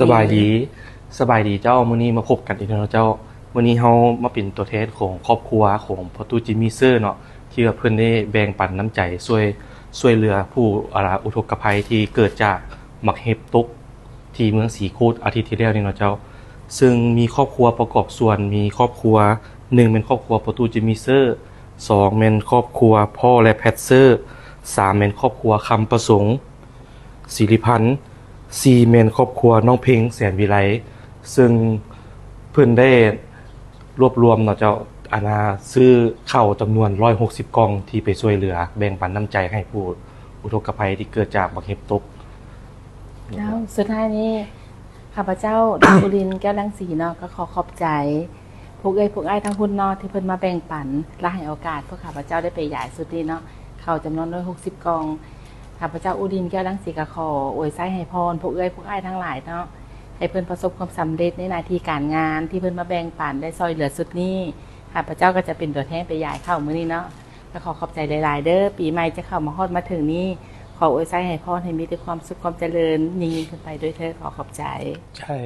สบายดีสบายดีเจ้ามื้อนี้มาพบกันอีกแล้วเจ้ามื้อนี้เฮามาเป็นตัวแทนของครอบครัวของพ่อตู้จิมมี่เซอร์เนาะที่ว่าเพิ่นได้แบ่งปันน้ำใจช่วยเหลือผู้อุทกภัยที่เกิดจากหมักเห็บตกที่เมืองสีโคตรอาทิตย์ที่แล้วนี่เนาะเจ้าซึ่งมีครอบครัวประกอบส่วนมีครอบครัว1เป็นครอบครัวพ่อตู้จิมมี่เซอร์2เป็นครอบครัวพ่อและแพทเซอร์3เป็นครอบครัวคำประสงค์ ศิริพันธ์4เมนครอบครัวน้องเพลงแสนวิไลซึ่งเพิ่นได้รวบรวมเนาะเจ้าซื้อข้าวจำนวน160กล่องที่ไปช่วยเหลือแบ่งปันน้ำใจให้ผู้อุทกภัยที่เกิดจากบักเห็บตกแล้วสุดท้ายนี้ข้าพเจ้า ดุรินทร์แก้วรังสีเนาะก็ขอขอบใจพวกไอ้ทั้งพุ่นเนาะที่เพิ่นมาแบ่งปันและให้โอกาสพวกข้าพเจ้าได้ไปยายสุดนี้เนาะเข้าจำนวน160กล่องข้าพเจ้าอุดินทร์แก้วรังสีก็ขออวยไส้ให้พรพวกไอ้ทั้งหลายเนาะให้เพิ่นประสบความสำเร็จในหน้าที่การงานที่เพิ่นมาแบ่งปันได้ซอยเหลือสุดนี้ข้าพเจ้าก็จะเป็นตัวแทนไปยายเข้ามื้อนี้เนาะก็ขอขอบใจหลายๆเด้อปีใหม่จะเข้ามาฮอดมาถึงนี้ขออวยไส้ให้พรให้มีแต่ความสุขความเจริญยิ่งขึ้นไปด้วยเถิดขอขอบใจใช่